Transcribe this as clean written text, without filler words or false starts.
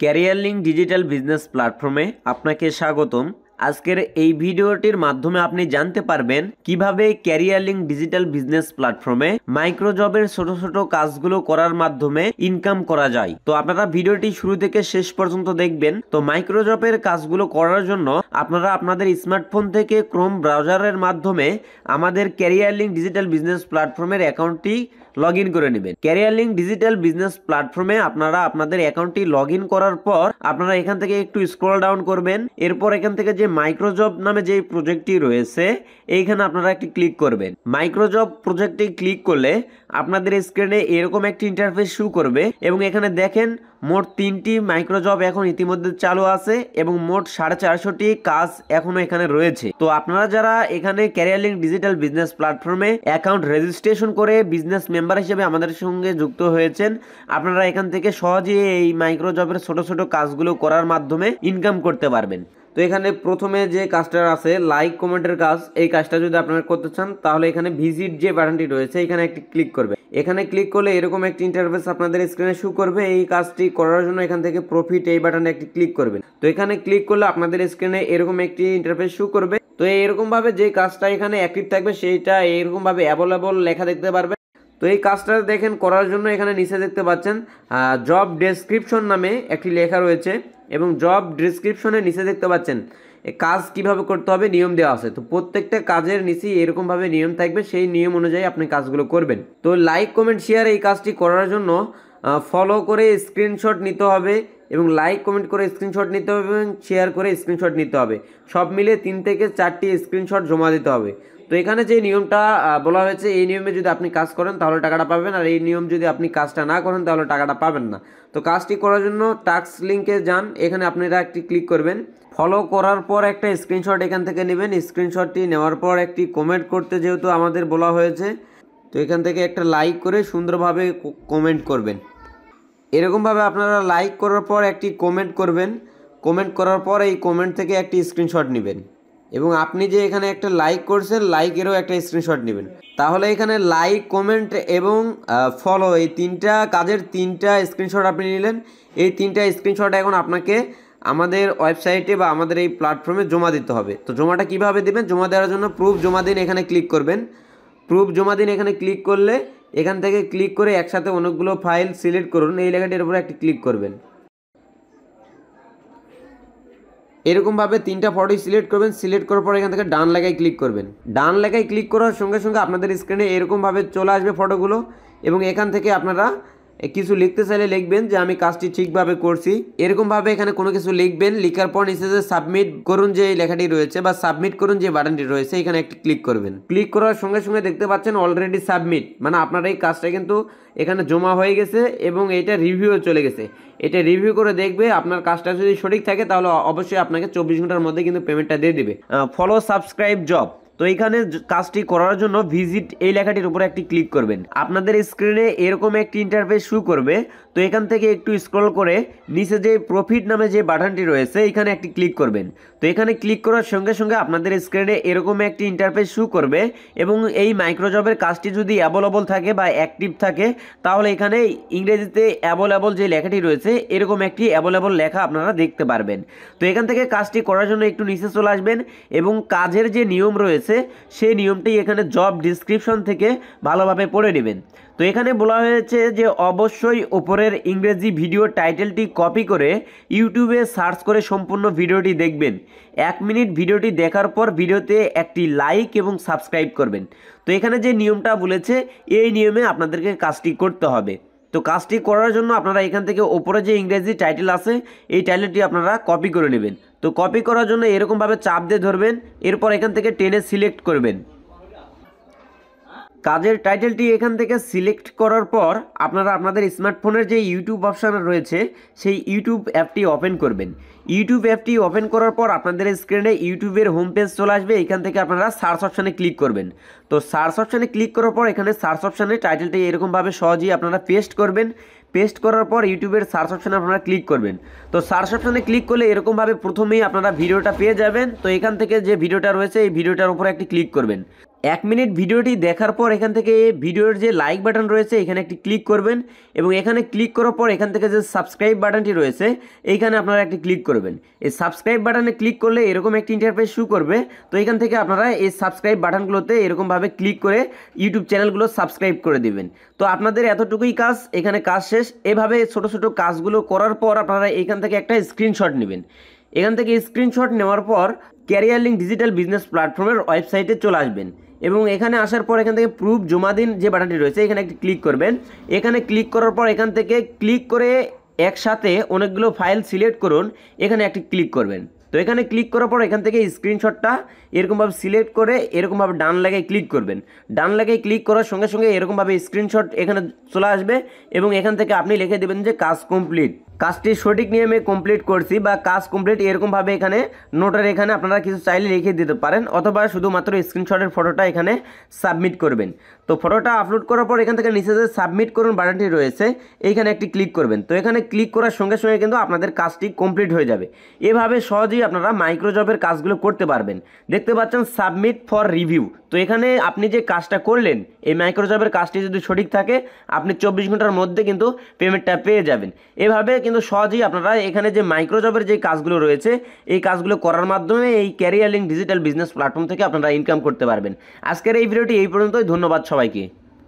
Career link digital business প্ল্যাটফর্মে আপনাকে স্বাগতম। আজকের এই ভিডিওটির মাধ্যমে আপনি জানতে পারবেন কিভাবে ক্যারিয়ার লিঙ্ক ডিজিটাল বিজনেস প্ল্যাটফর্মে মাইক্রোজবের ছোট ছোট কাজগুলো করার মাধ্যমে ইনকাম করা যায়। তো আপনারা ভিডিওটি শুরু থেকে শেষ পর্যন্ত দেখবেন। তো মাইক্রোজবের কাজগুলো করার জন্য আপনারা আপনাদের স্মার্টফোন থেকে ক্রোম ব্রাউজারের মাধ্যমে আমাদের ক্যারিয়ার লিঙ্ক ডিজিটাল বিজনেস প্ল্যাটফর্মের অ্যাকাউন্টটি লগ ইন করে নেবেন। ক্যারিয়ার লিঙ্ক ডিজিটাল বিজনেস প্ল্যাটফর্মে আপনারা আপনাদের অ্যাকাউন্টটি লগ ইন করার পর আপনারা এখান থেকে একটু স্ক্রল ডাউন করবেন। এরপর এখান থেকে যে মাইক্রোজব নামে যে প্রজেক্টটি রয়েছে এইখানে আপনারা একটি ক্লিক করবেন। মাইক্রোজব প্রজেক্টে ক্লিক করলে আপনাদের স্ক্রিনে এরকম একটি ইন্টারফেস শো করবে এবং এখানে দেখেন মোট 3টি মাইক্রোজব এখন ইতিমধ্যে চালু আছে এবং মোট 450টি কাজ এখনো এখানে রয়েছে। তো আপনারা যারা এখানে ক্যারিয়ার লিঙ্ক ডিজিটাল বিজনেস প্ল্যাটফর্মে অ্যাকাউন্ট রেজিস্ট্রেশন করে বিজনেস মেম্বার হিসেবে আমাদের সঙ্গে যুক্ত হয়েছেন, আপনারা এখান থেকে সহজেই এই মাইক্রোজবের ছোট ছোট কাজগুলো করার মাধ্যমে ইনকাম করতে পারবেন। তো এখানে প্রথমে যে কাজটা আছে লাইক কমেন্টের কাজ, এই কাজটা যদি আপনারা করতে চান তাহলে এখানে ভিজিট যে বাটনটি রয়েছে এখানে একটি ক্লিক করবে। এখানে ক্লিক করলে এরকম একটি ইন্টারফেস আপনাদের স্ক্রিনে শো করবে। এই কাজটি করার জন্য এখান থেকে প্রফিট এই বাটনে একটি ক্লিক করবেন। তো এখানে ক্লিক করলে আপনাদের স্ক্রিনে এরকম একটি ইন্টারফেস শো করবে। তো এরকম ভাবে যে কাজটা এখানে অ্যাক্টিভ থাকবে সেইটা এরকম ভাবে অ্যাভেলেবল লেখা দেখতে পারবেন। তো এই কাজটা দেখেন করার জন্য এখানে নিচে দেখতে পাচ্ছেন জব ডেসক্রিপশন নামে একটি লেখা রয়েছে এবং জব ডেসক্রিপশনের নিচে দেখতে পাচ্ছেন কাজ কিভাবে করতে হবে নিয়ম দেওয়া আছে। তো প্রত্যেকটা কাজের নিচেই এরকমভাবে নিয়ম থাকবে, সেই নিয়ম অনুযায়ী আপনি কাজগুলো করবেন। তো লাইক কমেন্ট শেয়ার এই কাজটি করার জন্য ফলো করে স্ক্রিনশট নিতে হবে এবং লাইক কমেন্ট করে স্ক্রিনশট নিতে হবে এবং শেয়ার করে স্ক্রিনশট নিতে হবে। সব মিলে 3 থেকে 4টি স্ক্রিনশট জমা দিতে হবে। তো এখানে যে নিয়মটা বলা হয়েছে এই নিয়মে যদি আপনি কাজ করেন তাহলে টাকাটা পাবেন, আর এই নিয়ম যদি আপনি কাজটা না করেন তাহলে টাকাটা পাবেন না। তো কাজটি করার জন্য টাস্ক লিঙ্কে যান, এখানে আপনারা একটি ক্লিক করবেন। ফলো করার পর একটা স্ক্রিনশট এখান থেকে নেবেন। স্ক্রিনশটটি নেওয়ার পর একটি কমেন্ট করতে যেহেতু আমাদের বলা হয়েছে, তো এখান থেকে একটা লাইক করে সুন্দরভাবে কমেন্ট করবেন। এরকমভাবে আপনারা লাইক করার পর একটি কমেন্ট করবেন। কমেন্ট করার পর এই কমেন্ট থেকে একটি স্ক্রিনশট নেবেন এবং আপনি যে এখানে একটা লাইক করছেন লাইকেরও একটা স্ক্রিনশট নেবেন। তাহলে এখানে লাইক কমেন্ট এবং ফলো এই 3টা কাজের 3টা স্ক্রিনশট আপনি নিলেন। এই 3টা স্ক্রিনশট এখন আপনাকে আমাদের ওয়েবসাইটে বা আমাদের এই প্ল্যাটফর্মে জমা দিতে হবে। তো জমাটা কিভাবে দেবেন? জমা দেওয়ার জন্য প্রুফ জমা দিন এখানে ক্লিক করবেন। প্রুফ জমা দিন এখানে ক্লিক করলে এখান থেকে ক্লিক করে একসাথে অনেকগুলো ফাইল সিলেক্ট করুন, এই লেখাটির উপরে একটি ক্লিক করবেন। এরকমভাবে 3টা ফটো সিলেক্ট করবেন। সিলেক্ট করার পর এখান থেকে ডান লেখায় ক্লিক করবেন। ডান লেখায় ক্লিক করার সঙ্গে সঙ্গে আপনাদের স্ক্রিনে এরকমভাবে চলে আসবে ফটোগুলো এবং এখান থেকে আপনারা কিছু লিখতে চাইলে লিখবেন যে আমি কাজটি ঠিকভাবে করছি। এরকমভাবে এখানে কোনো কিছু লিখবেন। লিখার পর নিচে যে সাবমিট করুন যে লেখাটি রয়েছে বা সাবমিট করুন যে বাটনটি রয়েছে এখানে একটি ক্লিক করবেন। ক্লিক করার সঙ্গে সঙ্গে দেখতে পাচ্ছেন অলরেডি সাবমিট, মানে আপনার এই কাজটা কিন্তু এখানে জমা হয়ে গেছে এবং এটা রিভিউ চলে গেছে। এটা রিভিউ করে দেখবে, আপনার কাজটা যদি সঠিক থাকে তাহলে অবশ্যই আপনাকে 24 ঘন্টার মধ্যে কিন্তু পেমেন্টটা দিয়ে দিবে। ফলো সাবস্ক্রাইব জব, তো এইখানে কাজটি করার জন্য ভিজিট এই লেখাটির উপরে একটি ক্লিক করবেন। আপনাদের স্ক্রিনে এরকম একটি ইন্টারফেস শো করবে। তো এখান থেকে একটু স্ক্রল করে নিচে যে প্রফিট নামে যে বাটনটি রয়েছে এখানে একটি ক্লিক করবেন। তো এখানে ক্লিক করার সঙ্গে সঙ্গে আপনাদের স্ক্রিনে এরকম একটি ইন্টারফেস শো করবে এবং এই মাইক্রোজবের কাজটি যদি অ্যাভেলেবল থাকে বা অ্যাক্টিভ থাকে তাহলে এখানে ইংরেজিতে অ্যাভেলেবল যে লেখাটি রয়েছে এরকম একটি অ্যাভেলেবল লেখা আপনারা দেখতে পারবেন। তো এখান থেকে কাজটি করার জন্য একটু নিচে চলে আসবেন এবং কাজের যে নিয়ম রয়েছে সেই নিয়মটি এখানে জব ডিসক্রিপশন থেকে ভালোভাবে পড়ে নেবেন। তো এখানে বলা হয়েছে যে অবশ্যই উপরের ইংরেজি ভিডিও টাইটেলটি কপি করে ইউটিউবে সার্চ করে সম্পূর্ণ ভিডিওটি দেখবেন। 1 মিনিট ভিডিওটি দেখার পর ভিডিওতে একটি লাইক এবং সাবস্ক্রাইব করবেন। তো এখানে যে নিয়মটা বলেছে এই নিয়মে আপনাদেরকে কাজটি করতে হবে। তো কাজটি করার জন্য আপনারা এখান থেকে ওপরে যে ইংরেজি টাইটেল আছে এই টাইটেলটি আপনারা কপি করে নেবেন। তো কপি করার জন্য এরকমভাবে চাপ দিয়ে ধরবেন, এরপর এখান থেকে টেনে সিলেক্ট করবেন। কাজের টাইটেলটি এখান থেকে সিলেক্ট করার পর আপনারা আপনাদের স্মার্টফোনের যে ইউটিউব অপশান রয়েছে সেই ইউটিউব অ্যাপটি ওপেন করবেন। ইউটিউব অ্যাপটি ওপেন করার পর আপনাদের স্ক্রিনে ইউটিউবের হোম পেজ চলে আসবে। এখান থেকে আপনারা সার্চ অপশানে ক্লিক করবেন। তো সার্চ অপশানে ক্লিক করার পর এখানে সার্চ অপশানে টাইটেলটি এরকমভাবে সহজেই আপনারা পেস্ট করবেন। পেস্ট করার পর ইউটিউবের সার্চ অপশানে আপনারা ক্লিক করবেন। তো সার্চ অপশানে ক্লিক করলে এরকমভাবে প্রথমেই আপনারা ভিডিওটা পেয়ে যাবেন। তো এখান থেকে যে ভিডিওটা রয়েছে এই ভিডিওটার উপরে একটি ক্লিক করবেন। 1 মিনিট ভিডিওটি দেখার পর এখান থেকে ভিডিওর যে লাইক বাটন রয়েছে এখানে একটি ক্লিক করবেন এবং এখানে ক্লিক করার পর এখান থেকে যে সাবস্ক্রাইব বাটনটি রয়েছে এইখানে আপনারা একটি ক্লিক করবেন। এই সাবস্ক্রাইব বাটনে ক্লিক করলে এরকম একটি ইন্টারফেস শো করবে। তো এখান থেকে আপনারা এই সাবস্ক্রাইব বাটনগুলোতে এরকমভাবে ক্লিক করে ইউটিউব চ্যানেলগুলো সাবস্ক্রাইব করে দিবেন। তো আপনাদের এতটুকুই কাজ, এখানে কাজ শেষ। এভাবে ছোট ছোট কাজগুলো করার পর আপনারা এখান থেকে একটা স্ক্রিনশট নেবেন। এখান থেকে স্ক্রিনশট নেওয়ার পর ক্যারিয়ার লিঙ্ক ডিজিটাল বিজনেস প্ল্যাটফর্মের ওয়েবসাইটে চলে আসবেন এবং এখানে আসার পর এখান থেকে প্রুফ জমা দিন যে বাটনটি রয়েছে এখানে একটি ক্লিক করবেন। এখানে ক্লিক করার পর এখান থেকে ক্লিক করে একসাথে অনেকগুলো ফাইল সিলেক্ট করুন, এখানে একটি ক্লিক করবেন। তো এখানে ক্লিক করার পর এখান থেকে স্ক্রিনশটটা এরকমভাবে সিলেক্ট করে এরকমভাবে ডান লাগায় ক্লিক করবেন। ডান লাগায় ক্লিক করার সঙ্গে সঙ্গে এরকমভাবে স্ক্রিনশট এখানে চলে আসবে এবং এখান থেকে আপনি লিখে দেবেন যে কাজ কমপ্লিট, কাজটি সঠিক নিয়মে কমপ্লিট করছি বা কাজ কমপ্লিট, এরকমভাবে এখানে নোটের এখানে আপনারা কিছু চাইলে লিখে দিতে পারেন অথবা শুধুমাত্র স্ক্রিনশটের ফটোটা এখানে সাবমিট করবেন। তো ফটোটা আপলোড করার পর এখান থেকে নিচে যে সাবমিট করুন বাটনটি রয়েছে এইখানে একটি ক্লিক করবেন। তো এখানে ক্লিক করার সঙ্গে সঙ্গে কিন্তু আপনাদের কাজটি কমপ্লিট হয়ে যাবে। এভাবে সহজেই আপনারা মাইক্রোজবের কাজগুলো করতে পারবেন। দেখতে পাচ্ছেন সাবমিট ফর রিভিউ। তো এখানে আপনি যে কাজটা করলেন এই মাইক্রোজবের কাজটি যদি সঠিক থাকে আপনি 24 ঘন্টার মধ্যে কিন্তু পেমেন্টটা পেয়ে যাবেন। এভাবে কিন্তু সহজেই আপনারা এখানে যে মাইক্রোজবের যে কাজগুলো রয়েছে এই কাজগুলো করার মাধ্যমে এই career link digital business platform থেকে আপনারা ইনকাম করতে পারবেন। আজকের এই ভিডিওটি এই পর্যন্তই। ধন্যবাদ সবাইকে।